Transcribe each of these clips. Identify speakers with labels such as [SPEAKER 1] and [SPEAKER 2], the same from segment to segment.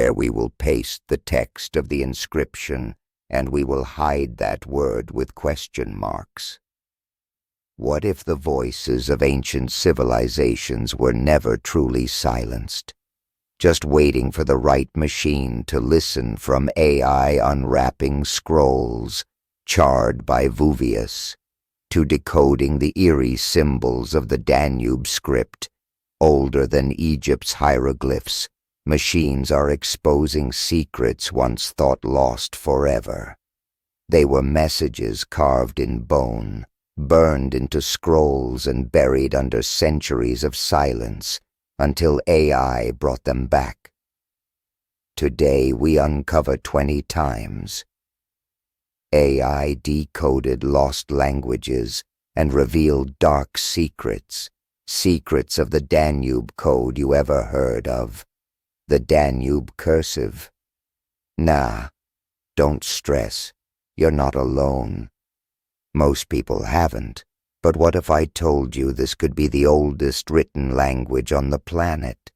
[SPEAKER 1] where we will paste the text of the inscription, and we will hide that word with question marks. What if the voices of ancient civilizations were never truly silenced, just waiting for the right machine to listen from AI unwrapping scrolls charred by Vuvius, to decoding the eerie symbols of the Danube script, older than Egypt's hieroglyphs? Machines are exposing secrets once thought lost forever. They were messages carved in bone, burned into scrolls and buried under centuries of silence, until AI brought them back. Today we uncover 20 times. AI decoded lost languages and revealed dark secrets, secrets of the Danube code you ever heard of, the Danube cursive. Nah, don't stress, you're not alone. Most people haven't, but what if I told you this could be the oldest written language on the planet?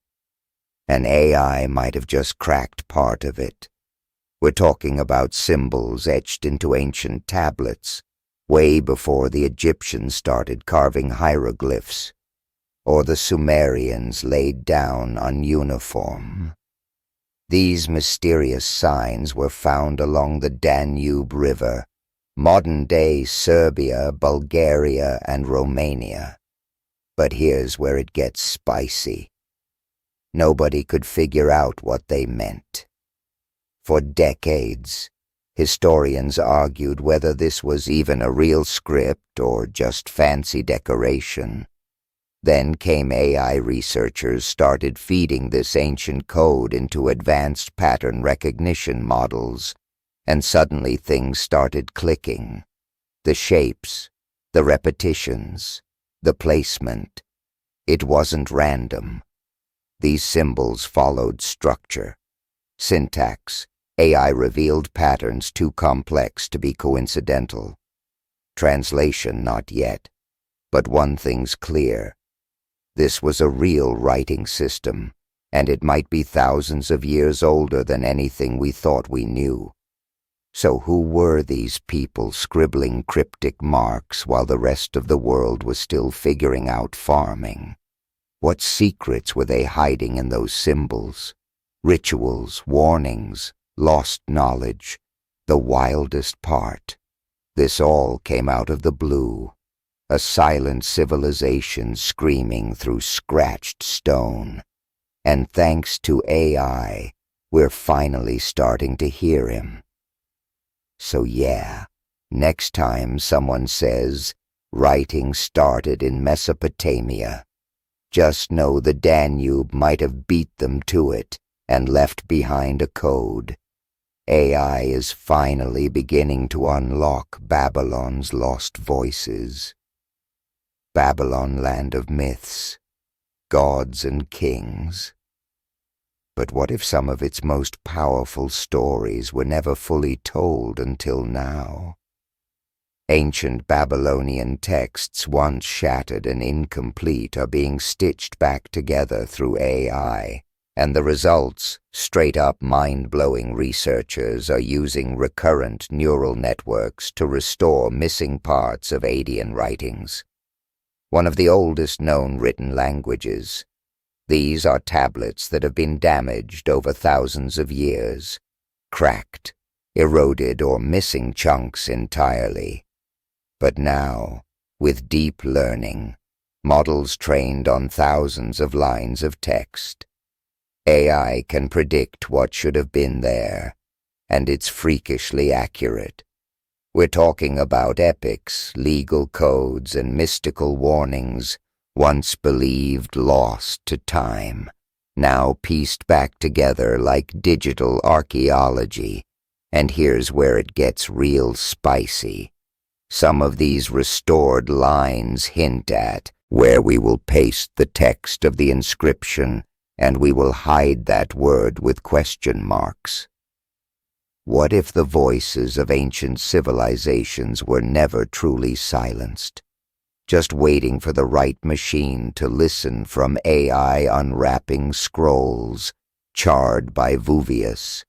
[SPEAKER 1] An AI might have just cracked part of it. We're talking about symbols etched into ancient tablets, way before the Egyptians started carving hieroglyphs, or the Sumerians laid down on uniform. These mysterious signs were found along the Danube River, modern-day Serbia, Bulgaria, and Romania. But here's where it gets spicy. Nobody could figure out what they meant. For decades, historians argued whether this was even a real script or just fancy decoration. Then came AI researchers started feeding this ancient code into advanced pattern recognition models, and suddenly things started clicking. The shapes, the repetitions, the placement. It wasn't random. These symbols followed structure, syntax. AI revealed patterns too complex to be coincidental. Translation not yet, but one thing's clear. This was a real writing system, and it might be thousands of years older than anything we thought we knew. So who were these people scribbling cryptic marks while the rest of the world was still figuring out farming? What secrets were they hiding in those symbols? Rituals, warnings, lost knowledge, the wildest part. This all came out of the blue, a silent civilization screaming through scratched stone. And thanks to AI, we're finally starting to hear him. So yeah, next time someone says, writing started in Mesopotamia, just know the Danube might have beat them to it and left behind a code. AI is finally beginning to unlock Babylon's lost voices. Babylon, land of myths, gods and kings. But what if some of its most powerful stories were never fully told until now? Ancient Babylonian texts once shattered and incomplete are being stitched back together through AI. And the results, straight-up mind-blowing. Researchers are using recurrent neural networks to restore missing parts of Akkadian writings, one of the oldest known written languages. These are tablets that have been damaged over thousands of years, cracked, eroded, or missing chunks entirely. But now, with deep learning, models trained on thousands of lines of text, AI can predict what should have been there, and it's freakishly accurate. We're talking about epics, legal codes, and mystical warnings, once believed lost to time, now pieced back together like digital archaeology. And here's where it gets real spicy. Some of these restored lines hint at where we will paste the text of the inscription, and we will hide that word with question marks. What if the voices of ancient civilizations were never truly silenced, just waiting for the right machine to listen from AI unwrapping scrolls charred by Vuvius,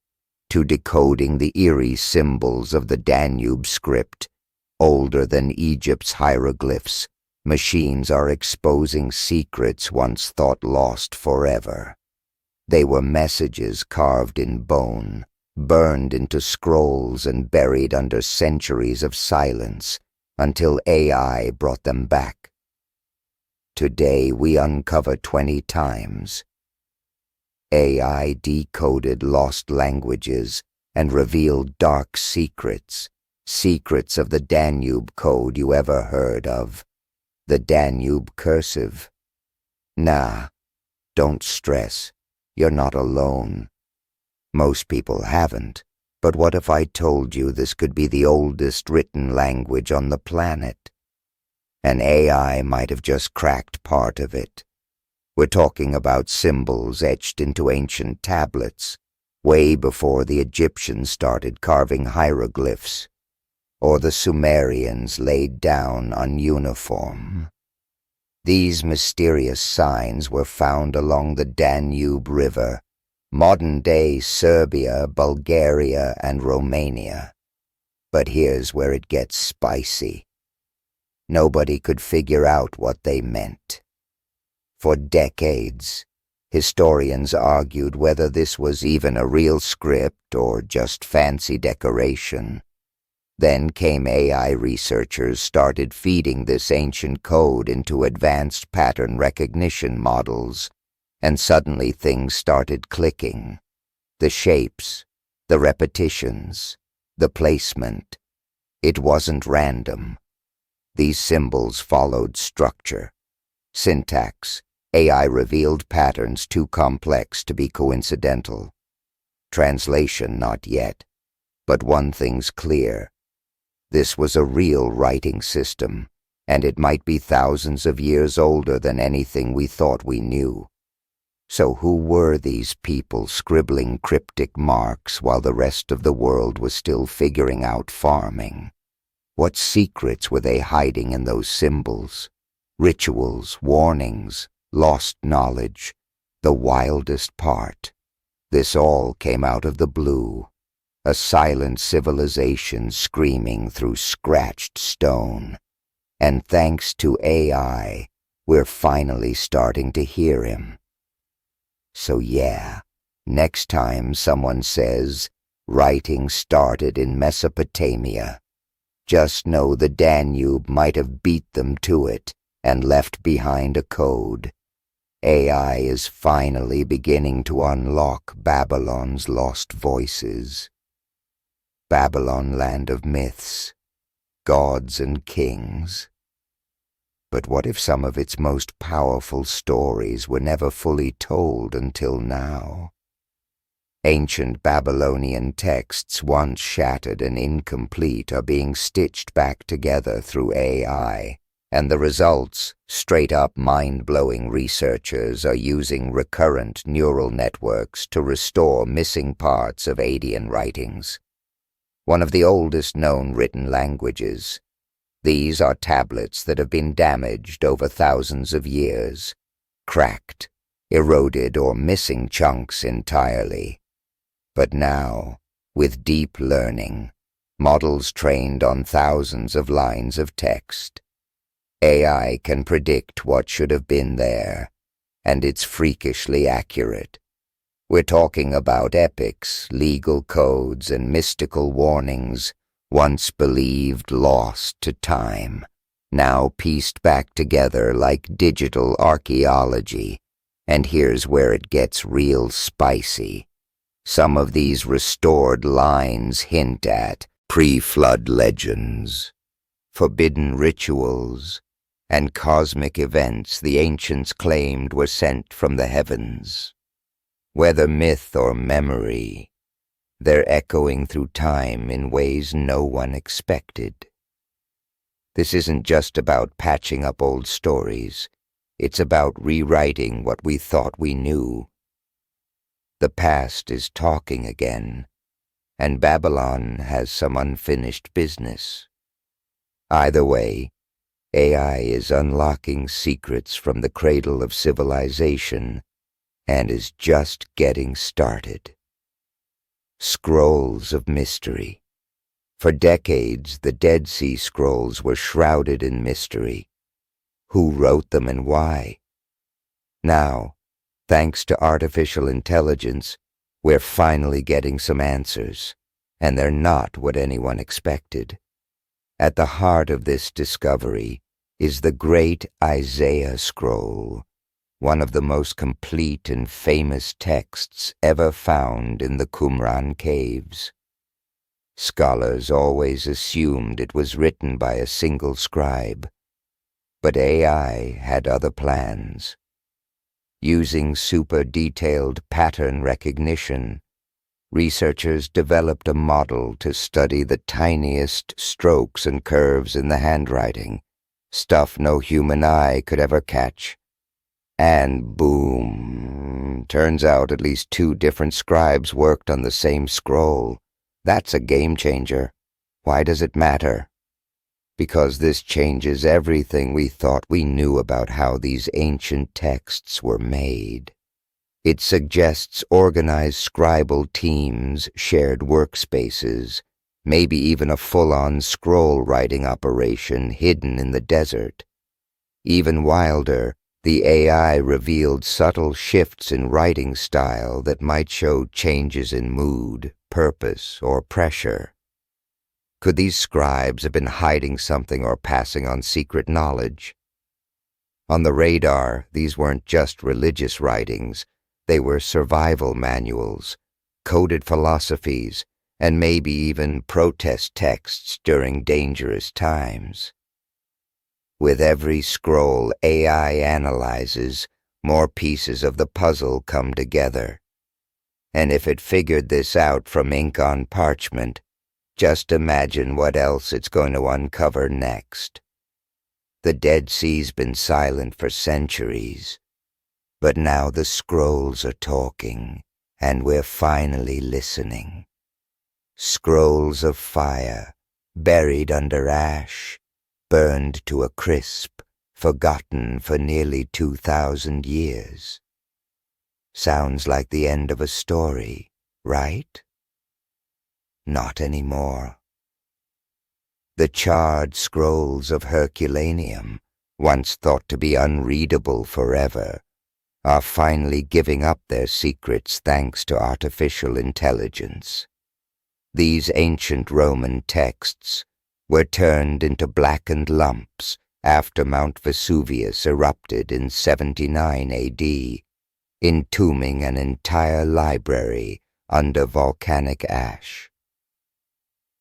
[SPEAKER 1] to decoding the eerie symbols of the Danube script, older than Egypt's hieroglyphs. Machines are exposing secrets once thought lost forever. They were messages carved in bone, burned into scrolls and buried under centuries of silence, until AI brought them back. Today we uncover 20 times. AI decoded lost languages and revealed dark secrets, secrets of the Danube code you ever heard of. The Danube cursive. Nah, don't stress. You're not alone. Most people haven't, but what if I told you this could be the oldest written language on the planet? An AI might have just cracked part of it. We're talking about symbols etched into ancient tablets, way before the Egyptians started carving hieroglyphs, or the Sumerians laid down on uniform. These mysterious signs were found along the Danube River, modern-day Serbia, Bulgaria, and Romania. But here's where it gets spicy. Nobody could figure out what they meant. For decades, historians argued whether this was even a real script or just fancy decoration. Then came AI researchers started feeding this ancient code into advanced pattern recognition models, and suddenly things started clicking. The shapes, the repetitions, the placement. It wasn't random. These symbols followed structure, syntax. AI revealed patterns too complex to be coincidental. Translation not yet, but one thing's clear. This was a real writing system, and it might be thousands of years older than anything we thought we knew. So who were these people scribbling cryptic marks while the rest of the world was still figuring out farming? What secrets were they hiding in those symbols? Rituals, warnings, lost knowledge, the wildest part. This all came out of the blue. A silent civilization screaming through scratched stone. And thanks to AI, we're finally starting to hear him. So yeah, next time someone says, writing started in Mesopotamia, just know the Danube might have beat them to it and left behind a code. AI is finally beginning to unlock Babylon's lost voices. Babylon, land of myths, gods and kings. But what if some of its most powerful stories were never fully told until now? Ancient Babylonian texts, once shattered and incomplete, are being stitched back together through AI, and the results, straight-up mind-blowing. Researchers are using recurrent neural networks to restore missing parts of Akkadian writings, one of the oldest known written languages. These are tablets that have been damaged over thousands of years, cracked, eroded, or missing chunks entirely. But now, with deep learning, models trained on thousands of lines of text, AI can predict what should have been there, and it's freakishly accurate. We're talking about epics, legal codes, and mystical warnings, once believed lost to time, now pieced back together like digital archaeology. And here's where it gets real spicy. Some of these restored lines hint at pre-flood legends, forbidden rituals, and cosmic events the ancients claimed were sent from the heavens. Whether myth or memory, they're echoing through time in ways no one expected. This isn't just about patching up old stories. It's about rewriting what we thought we knew. The past is talking again, and Babylon has some unfinished business. Either way, AI is unlocking secrets from the cradle of civilization and is just getting started. Scrolls of mystery. For decades, the Dead Sea Scrolls were shrouded in mystery. Who wrote them and why? Now, thanks to artificial intelligence, we're finally getting some answers, and they're not what anyone expected. At the heart of this discovery is the great Isaiah Scroll, one of the most complete and famous texts ever found in the Qumran caves. Scholars always assumed it was written by a single scribe, but AI had other plans. Using super-detailed pattern recognition, researchers developed a model to study the tiniest strokes and curves in the handwriting, stuff no human eye could ever catch. And boom, turns out at least 2 different scribes worked on the same scroll. That's a game changer. Why does it matter? Because this changes everything we thought we knew about how these ancient texts were made. It suggests organized scribal teams, shared workspaces, maybe even a full-on scroll-writing operation hidden in the desert. Even wilder, the AI revealed subtle shifts in writing style that might show changes in mood, purpose, or pressure. Could these scribes have been hiding something or passing on secret knowledge? On the radar, these weren't just religious writings. They were survival manuals, coded philosophies, and maybe even protest texts during dangerous times. With every scroll AI analyzes, more pieces of the puzzle come together. And if it figured this out from ink on parchment, just imagine what else it's going to uncover next. The Dead Sea's been silent for centuries, but now the scrolls are talking, and we're finally listening. Scrolls of fire, buried under ash, burned to a crisp, forgotten for nearly 2,000 years. Sounds like the end of a story, right? Not anymore. The charred scrolls of Herculaneum, once thought to be unreadable forever, are finally giving up their secrets thanks to artificial intelligence. These ancient Roman texts were turned into blackened lumps after Mount Vesuvius erupted in 79 AD, entombing an entire library under volcanic ash.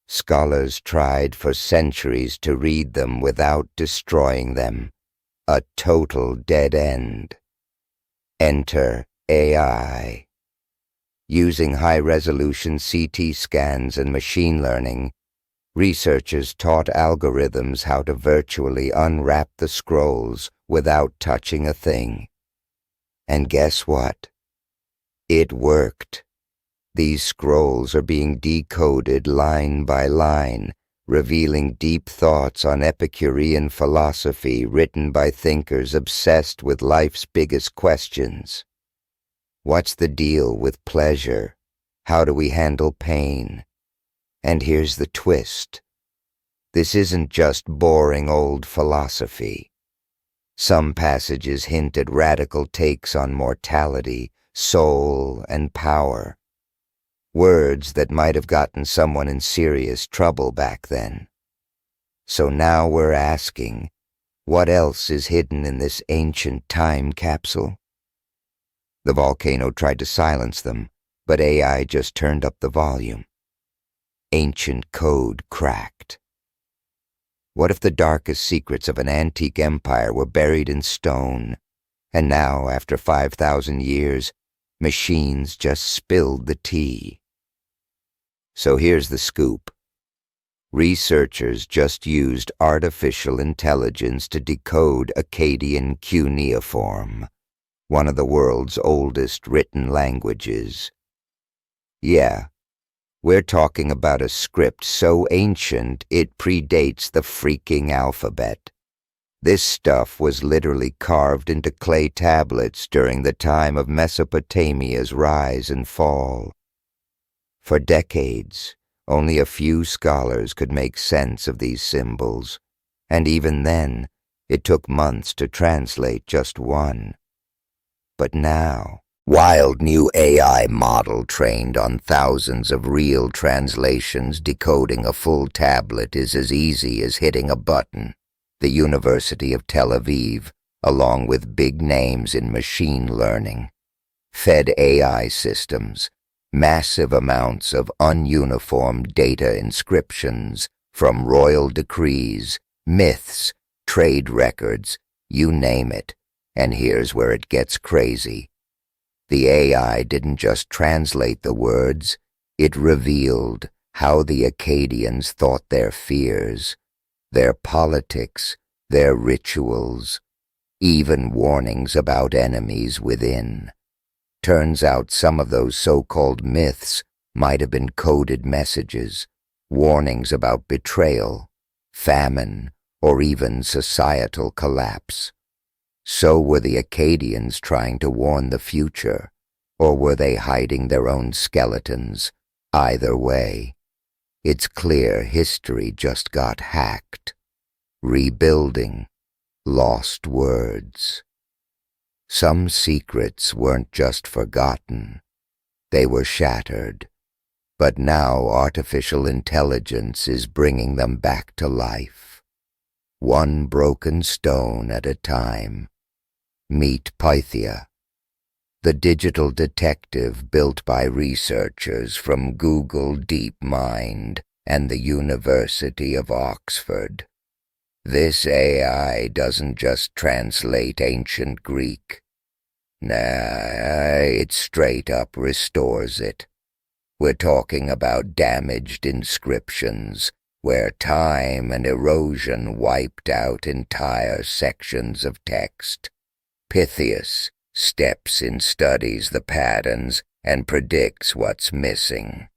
[SPEAKER 1] Scholars tried for centuries to read them without destroying them, a total dead end. Enter AI. Using high-resolution CT scans and machine learning, researchers taught algorithms how to virtually unwrap the scrolls without touching a thing. And guess what? It worked. These scrolls are being decoded line by line, revealing deep thoughts on Epicurean philosophy written by thinkers obsessed with life's biggest questions. What's the deal with pleasure? How do we handle pain? And here's the twist. This isn't just boring old philosophy. Some passages hint at radical takes on mortality, soul, and power. Words that might have gotten someone in serious trouble back then. So now we're asking, what else is hidden in this ancient time capsule? The volcano tried to silence them, but AI just turned up the volume. Ancient code cracked. What if the darkest secrets of an antique empire were buried in stone, and now, after 5,000 years, machines just spilled the tea? So here's the scoop. Researchers just used artificial intelligence to decode Akkadian cuneiform, one of the world's oldest written languages. Yeah, we're talking about a script so ancient it predates the freaking alphabet. This stuff was literally carved into clay tablets during the time of Mesopotamia's rise and fall. For decades, only a few scholars could make sense of these symbols, and even then, it took months to translate just one. But now, wild new AI model trained on thousands of real translations decoding a full tablet is as easy as hitting a button. The University of Tel Aviv, along with big names in machine learning, fed AI systems massive amounts of ununiform data inscriptions from royal decrees, myths, trade records, you name it. And here's where it gets crazy. The AI didn't just translate the words, it revealed how the Akkadians thought their fears, their politics, their rituals, even warnings about enemies within. Turns out some of those so-called myths might have been coded messages, warnings about betrayal, famine, or even societal collapse. So were the Akkadians trying to warn the future, or were they hiding their own skeletons? Either way, it's clear history just got hacked. Rebuilding lost words. Some secrets weren't just forgotten, they were shattered. But now artificial intelligence is bringing them back to life. One broken stone at a time. Meet Pythia, the digital detective built by researchers from Google DeepMind and the University of Oxford. This AI doesn't just translate ancient Greek. Nah, it straight up restores it. We're talking about damaged inscriptions, where time and erosion wiped out entire sections of text. Pythias steps in, studies the patterns, and predicts what's missing.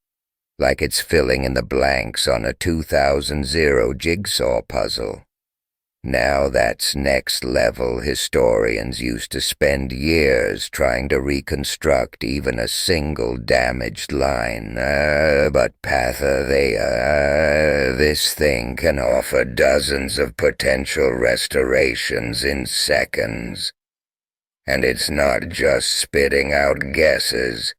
[SPEAKER 1] Like it's filling in the blanks on a 2000 jigsaw puzzle. Now that's next level. Historians used to spend years trying to reconstruct even a single damaged line. But this thing can offer dozens of potential restorations in seconds. And it's not just spitting out guesses.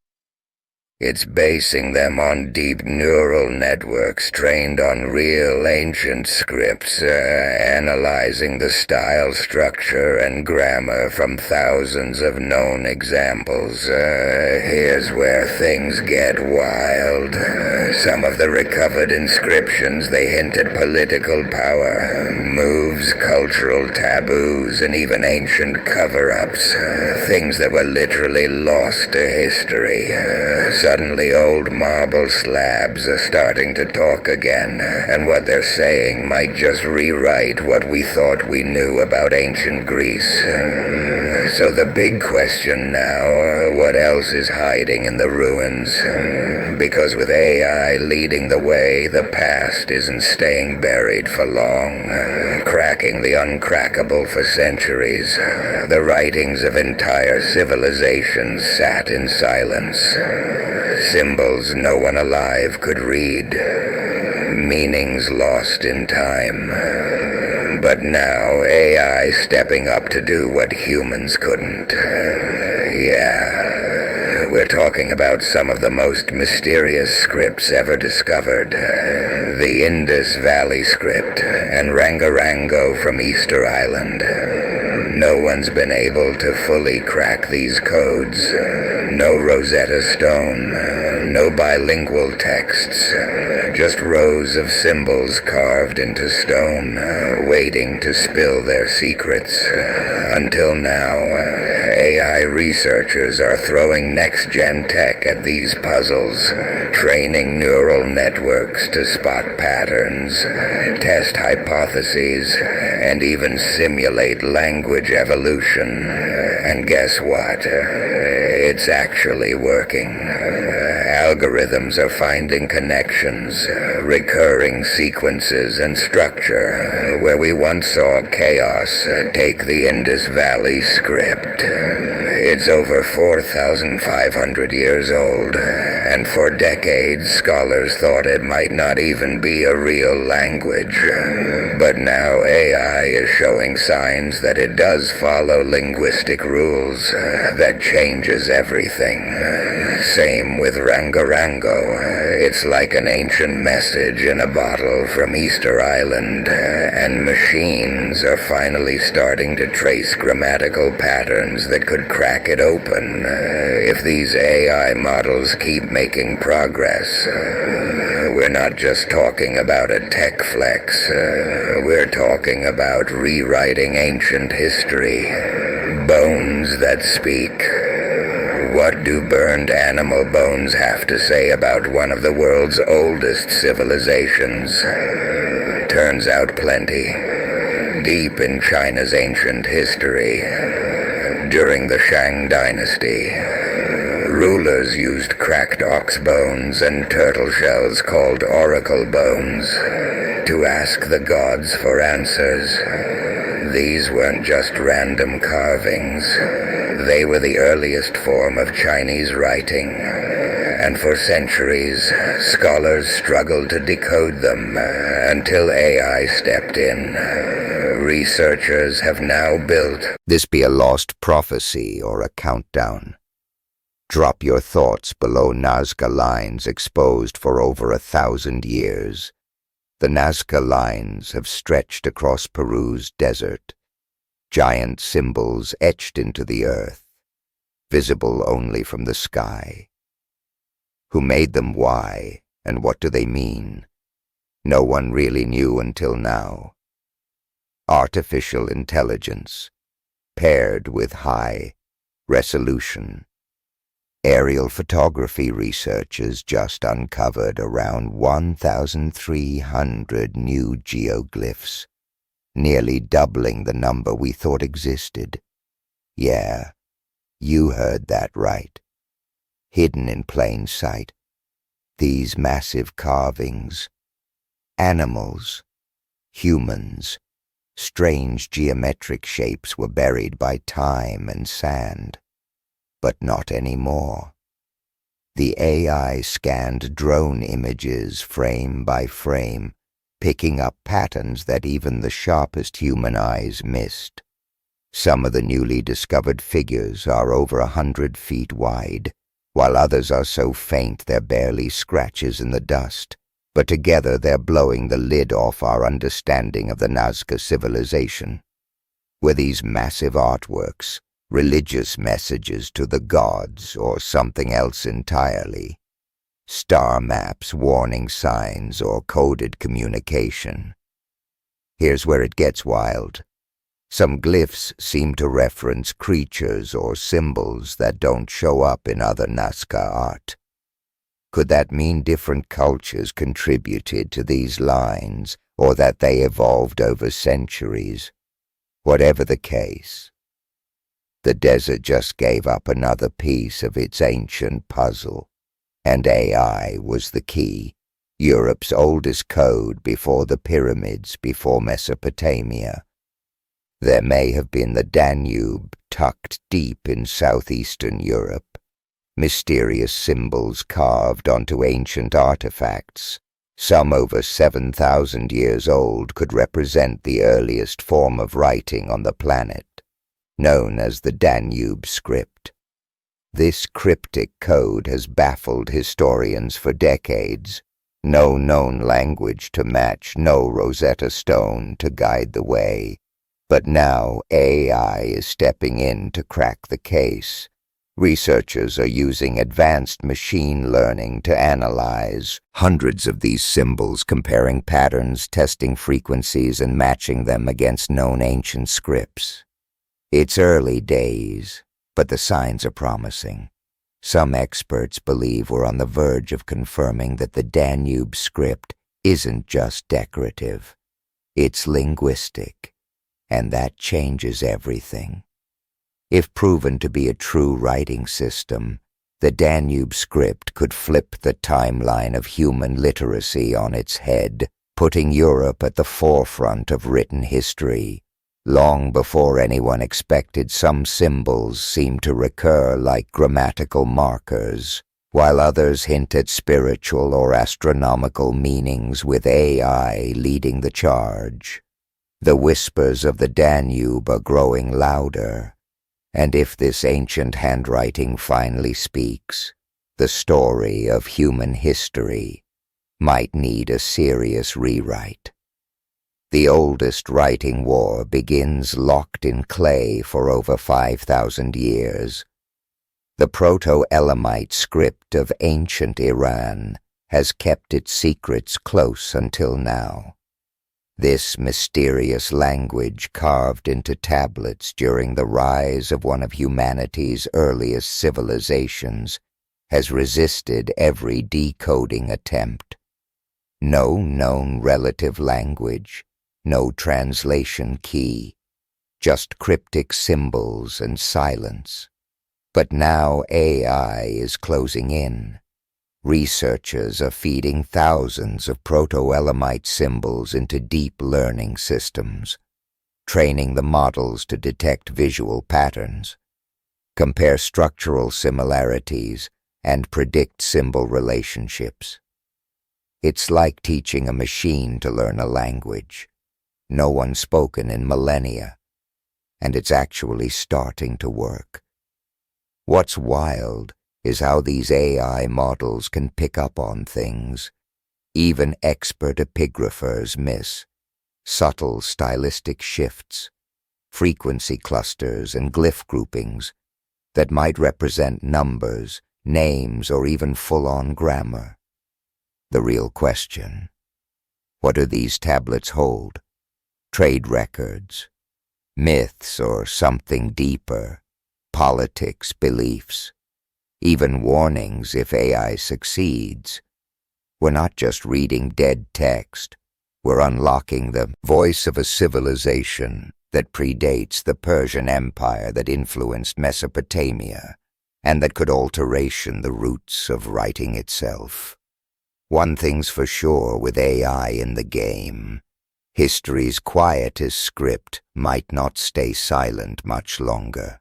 [SPEAKER 1] It's basing them on deep neural networks trained on real ancient scripts, analyzing the style, structure, and grammar from thousands of known examples. Here's where things get wild. Some of the recovered inscriptions, they hint at political power, moves, cultural taboos, and even ancient cover-ups. Things that were literally lost to history. Suddenly old marble slabs are starting to talk again, and what they're saying might just rewrite what we thought we knew about ancient Greece. So the big question now, what else is hiding in the ruins? Because with AI leading the way, the past isn't staying buried for long, cracking the uncrackable for centuries. The writings of entire civilizations sat in silence. Symbols no one alive could read, meanings lost in time. But now AI stepping up to do what humans couldn't. We're talking about some of the most mysterious scripts ever discovered. The Indus Valley script and Rangarango from Easter Island. No one's been able to fully crack these codes. No Rosetta Stone, no bilingual texts, just rows of symbols carved into stone, waiting to spill their secrets. Until now, AI researchers are throwing next-gen tech at these puzzles, training neural networks to spot patterns, test hypotheses, and even simulate language evolution. And guess what? It's actually working. Algorithms are finding connections, recurring sequences and structure, where we once saw chaos. Take the Indus Valley script. It's over 4,500 years old, and for decades scholars thought it might not even be a real language. But now AI is showing signs that it does follow linguistic rules that changes everything. Same with Rangorango. It's like an ancient message in a bottle from Easter Island, and machines are finally starting to trace grammatical patterns that could crack it open. If these AI models keep making progress, we're not just talking about a tech flex. We're talking about rewriting ancient history. Bones that speak. What do burned animal bones have to say about one of the world's oldest civilizations? Turns out plenty. Deep in China's ancient history, during the Shang dynasty, rulers used cracked ox bones and turtle shells called oracle bones to ask the gods for answers. These weren't just random carvings. They were the earliest form of Chinese writing, and for centuries, scholars struggled to decode them until AI stepped in. Researchers have now built. This be a lost prophecy or a countdown? Drop your thoughts below Nazca lines exposed for over 1,000 years. The Nazca lines have stretched across Peru's desert, giant symbols etched into the earth, visible only from the sky. Who made them, why, and what do they mean? No one really knew until now. Artificial intelligence, paired with high resolution. Aerial photography researchers just uncovered around 1,300 new geoglyphs, nearly doubling the number we thought existed. Yeah, you heard that right. Hidden in plain sight, these massive carvings, animals, humans, strange geometric shapes were buried by time and sand. But not anymore. The AI scanned drone images frame by frame, picking up patterns that even the sharpest human eyes missed. Some of the newly discovered figures are over 100 feet wide, while others are so faint they're barely scratches in the dust. But together they're blowing the lid off our understanding of the Nazca civilization. Were these massive artworks religious messages to the gods, or something else entirely? Star maps, warning signs, or coded communication? Here's where it gets wild. Some glyphs seem to reference creatures or symbols that don't show up in other Nazca art. Could that mean different cultures contributed to these lines, or that they evolved over centuries? Whatever the case, the desert just gave up another piece of its ancient puzzle, and AI was the key. Europe's oldest code before the pyramids, before Mesopotamia. There may have been the Danube tucked deep in southeastern Europe, mysterious symbols carved onto ancient artifacts. Some over 7,000 years old could represent the earliest form of writing on the planet, known as the Danube script. This cryptic code has baffled historians for decades. No known language to match, no Rosetta Stone to guide the way. But now AI is stepping in to crack the case. Researchers are using advanced machine learning to analyze hundreds of these symbols, comparing patterns, testing frequencies, and matching them against known ancient scripts. It's early days, but the signs are promising. Some experts believe we're on the verge of confirming that the Danube script isn't just decorative. It's linguistic, and that changes everything. If proven to be a true writing system, The Danube script could flip the timeline of human literacy on its head, putting Europe at the forefront of written history. Long before anyone expected, some symbols seemed to recur like grammatical markers, while others hint at spiritual or astronomical meanings, with AI leading the charge. The whispers of the Danube are growing louder, and if this ancient handwriting finally speaks, the story of human history might need a serious rewrite. The oldest writing war begins locked in clay for over 5,000 years. The Proto-Elamite script of ancient Iran has kept its secrets close until now. This mysterious language, carved into tablets during the rise of one of humanity's earliest civilizations, has resisted every decoding attempt. No known relative language, no translation key, just cryptic symbols and silence. But now AI is closing in. Researchers are feeding thousands of Proto-Elamite symbols into deep learning systems, training the models to detect visual patterns, compare structural similarities, and predict symbol relationships. It's like teaching a machine to learn a language, no one spoken in millennia, and it's actually starting to work. What's wild is how these AI models can pick up on things even expert epigraphers miss: subtle stylistic shifts, frequency clusters, and glyph groupings that might represent numbers, names, or even full-on grammar. The real question: what do these tablets hold? Trade records, myths, or something deeper? Politics, beliefs, even warnings if AI succeeds. We're not just reading dead text, we're unlocking the voice of a civilization that predates the Persian Empire, that influenced Mesopotamia, and that could alteration the roots of writing itself. One thing's for sure with AI in the game: history's quietest script might not stay silent much longer.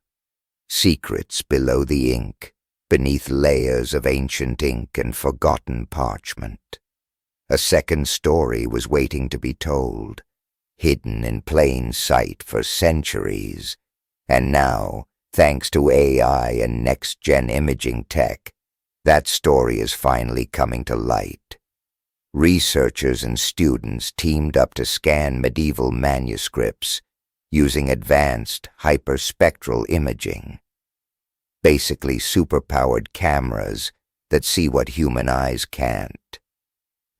[SPEAKER 1] Secrets below the ink, beneath layers of ancient ink and forgotten parchment. A second story was waiting to be told, hidden in plain sight for centuries, and now, thanks to AI and next-gen imaging tech, that story is finally coming to light. Researchers and students teamed up to scan medieval manuscripts using advanced hyperspectral imaging, basically superpowered cameras that see what human eyes can't.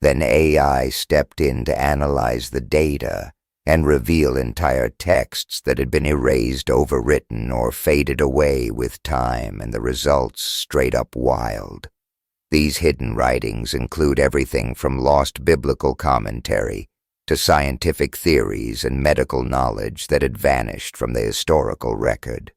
[SPEAKER 1] Then AI stepped in to analyze the data and reveal entire texts that had been erased, overwritten, or faded away with time, and the results straight up wild. These hidden writings include everything from lost biblical commentary to scientific theories and medical knowledge that had vanished from the historical record.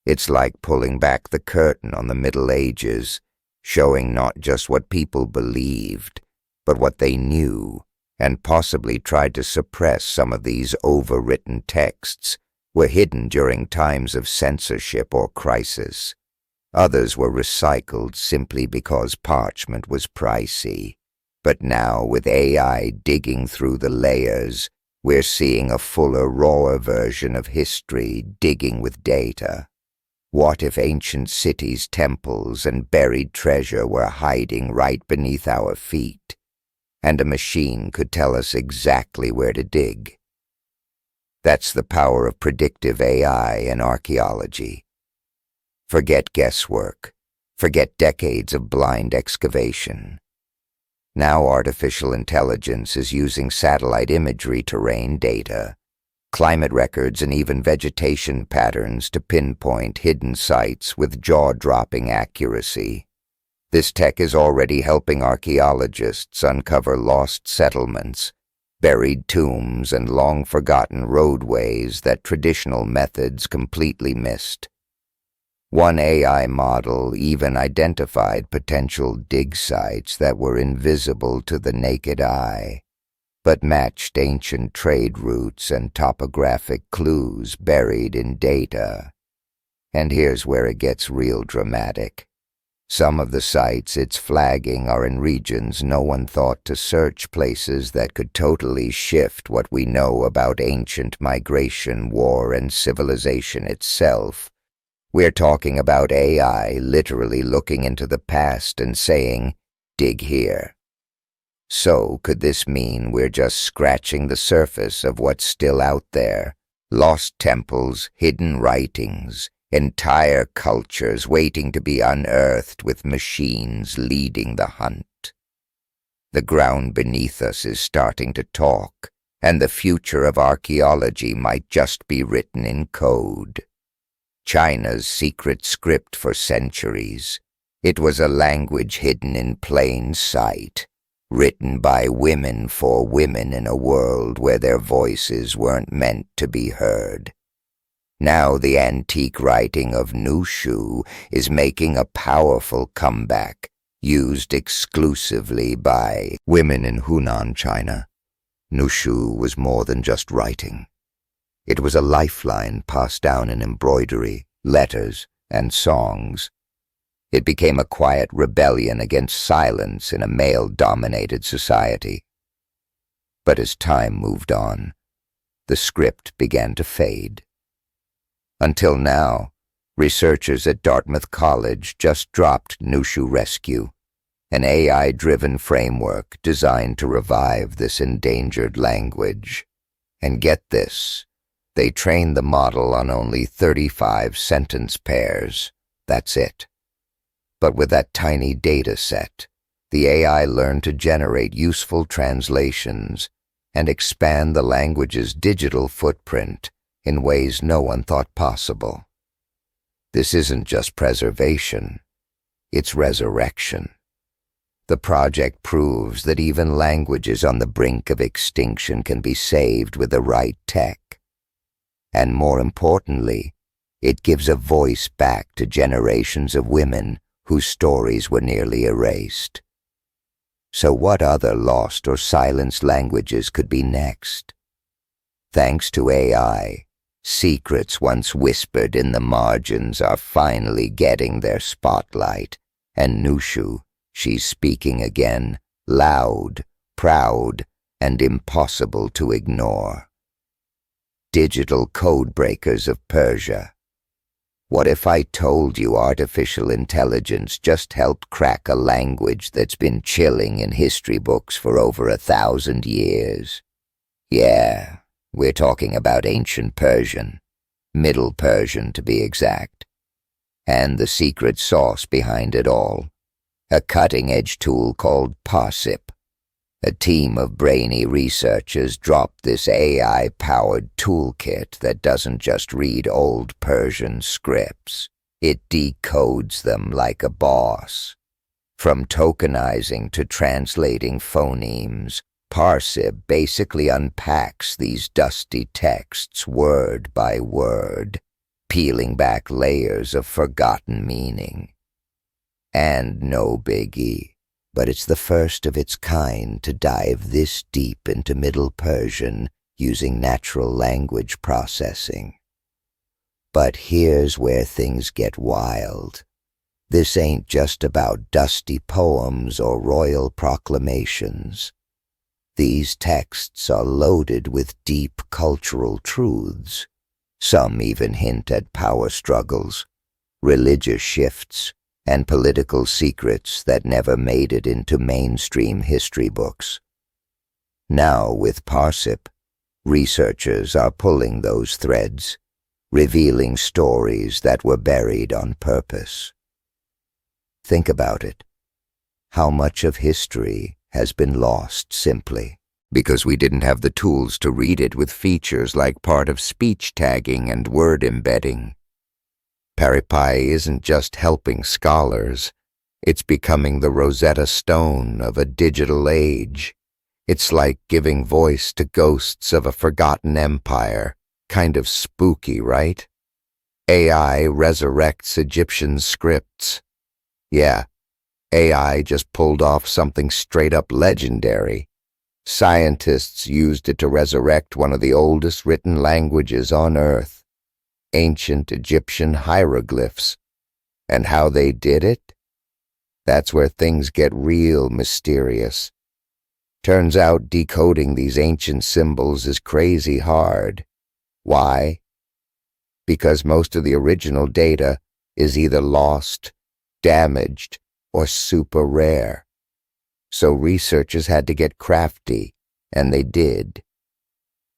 [SPEAKER 1] It's like pulling back the curtain on the Middle Ages, showing not just what people believed, but what they knew, and possibly tried to suppress. Some of these overwritten texts were hidden during times of censorship or crisis. Others were recycled simply because parchment was pricey. But now, with AI digging through the layers, we're seeing a fuller, rawer version of history digging with data. What if ancient cities, temples, and buried treasure were hiding right beneath our feet, and a machine could tell us exactly where to dig? That's the power of predictive AI in archaeology. Forget guesswork. Forget decades of blind excavation. Now artificial intelligence is using satellite imagery, terrain data, climate records, and even vegetation patterns to pinpoint hidden sites with jaw-dropping accuracy. This tech is already helping archaeologists uncover lost settlements, buried tombs, and long-forgotten roadways that traditional methods completely missed. One AI model even identified potential dig sites that were invisible to the naked eye, but matched ancient trade routes and topographic clues buried in data. And here's where it gets real dramatic. Some of the sites it's flagging are in regions no one thought to search, places that could totally shift what we know about ancient migration, war, and civilization itself. We're talking about AI literally looking into the past and saying, dig here. So could this mean we're just scratching the surface of what's still out there? Lost temples, hidden writings, entire cultures waiting to be unearthed with machines leading the hunt. The ground beneath us is starting to talk, and the future of archaeology might just be written in code. China's secret script for centuries. It was a language hidden in plain sight, written by women for women in a world where their voices weren't meant to be heard. Now the antique writing of Nushu is making a powerful comeback, used exclusively by women in Hunan, China. Nushu was more than just writing. It was a lifeline passed down in embroidery, letters, and songs. It became a quiet rebellion against silence in a male-dominated society. But as time moved on, the script began to fade. Until now, researchers at Dartmouth College just dropped Nushu Rescue, an AI-driven framework designed to revive this endangered language. And get this, they trained the model on only 35 sentence pairs. That's it. But with that tiny data set, the AI learned to generate useful translations and expand the language's digital footprint in ways no one thought possible. This isn't just preservation, it's resurrection. The project proves that even languages on the brink of extinction can be saved with the right tech. And more importantly, it gives a voice back to generations of women whose stories were nearly erased. So what other lost or silenced languages could be next? Thanks to AI, secrets once whispered in the margins are finally getting their spotlight, and Nushu, she's speaking again, loud, proud, and impossible to ignore. Digital code breakers of Persia. What if I told you artificial intelligence just helped crack a language that's been chilling in history books for over 1,000 years? Yeah, we're talking about ancient Persian, Middle Persian to be exact. And the secret sauce behind it all, a cutting-edge tool called Parsip. A team of brainy researchers dropped this AI-powered toolkit that doesn't just read old Persian scripts. It decodes them like a boss. From tokenizing to translating phonemes, Parsip basically unpacks these dusty texts word by word, peeling back layers of forgotten meaning. And no biggie, but it's the first of its kind to dive this deep into Middle Persian using natural language processing. But here's where things get wild. This ain't just about dusty poems or royal proclamations. These texts are loaded with deep cultural truths. Some even hint at power struggles, religious shifts, and political secrets that never made it into mainstream history books. Now, with Parsip, researchers are pulling those threads, revealing stories that were buried on purpose. Think about it. How much of history has been lost simply because we didn't have the tools to read it with features like part-of-speech tagging and word embedding? PaRiPy isn't just helping scholars, it's becoming the Rosetta Stone of a digital age. It's like giving voice to ghosts of a forgotten empire. Kind of spooky, right? AI resurrects Egyptian scripts. Yeah, AI just pulled off something straight up legendary. Scientists used it to resurrect one of the oldest written languages on Earth, ancient Egyptian hieroglyphs. And how they did it? That's where things get real mysterious. Turns out decoding these ancient symbols is crazy hard. Why? Because most of the original data is either lost, damaged, or super rare. So researchers had to get crafty, and they did.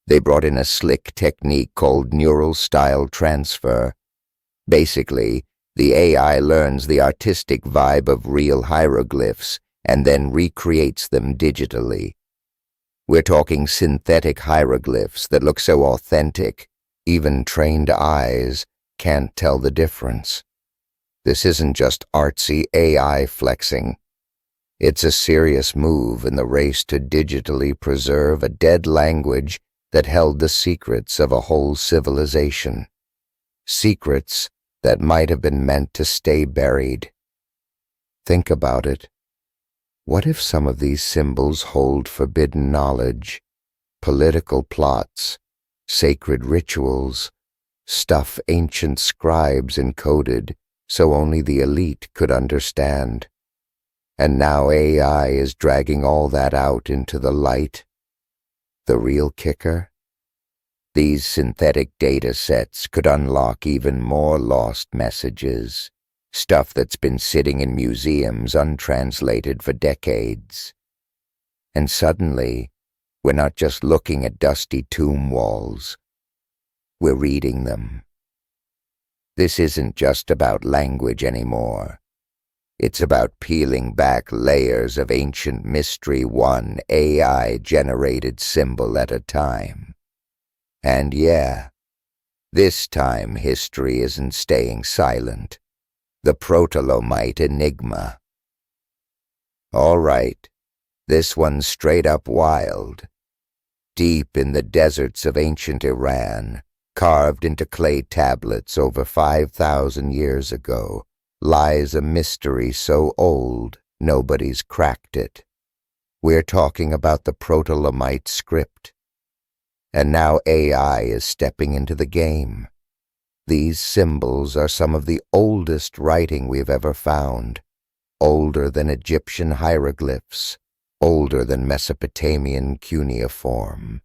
[SPEAKER 1] They brought in a slick technique called neural style transfer. Basically, the AI learns the artistic vibe of real hieroglyphs and then recreates them digitally. We're talking synthetic hieroglyphs that look so authentic, even trained eyes can't tell the difference. This isn't just artsy AI flexing. It's a serious move in the race to digitally preserve a dead language that held the secrets of a whole civilization. Secrets that might have been meant to stay buried. Think about it. What if some of these symbols hold forbidden knowledge, political plots, sacred rituals, stuff ancient scribes encoded so only the elite could understand? And now AI is dragging all that out into the light. The real kicker? These synthetic data sets could unlock even more lost messages, stuff that's been sitting in museums untranslated for decades. And suddenly, we're not just looking at dusty tomb walls. We're reading them. This isn't just about language anymore. It's about peeling back layers of ancient mystery, one AI-generated symbol at a time. And yeah, this time history isn't staying silent. The Proto-Lomite enigma. All right, this one's straight up wild. Deep in the deserts of ancient Iran, carved into clay tablets over 5,000 years ago, lies a mystery so old nobody's cracked it. We're talking about the Proto-Lomite script. And now AI is stepping into the game. These symbols are some of the oldest writing we've ever found, older than Egyptian hieroglyphs, older than Mesopotamian cuneiform.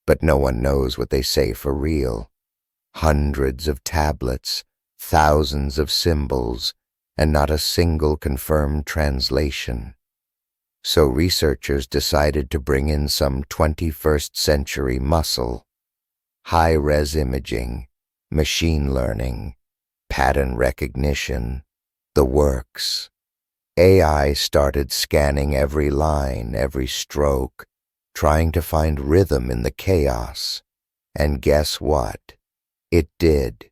[SPEAKER 1] But no one knows what they say for real. Hundreds of tablets, thousands of symbols, and not a single confirmed translation. So researchers decided to bring in some 21st century muscle, high-res imaging, machine learning, pattern recognition, the works. AI started scanning every line, every stroke, trying to find rhythm in the chaos. And guess what? It did.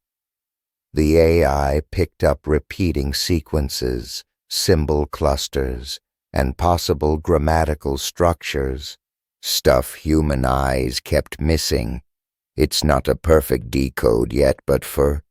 [SPEAKER 1] The AI picked up repeating sequences, symbol clusters, and possible grammatical structures, stuff human eyes kept missing. It's not a perfect decode yet, but for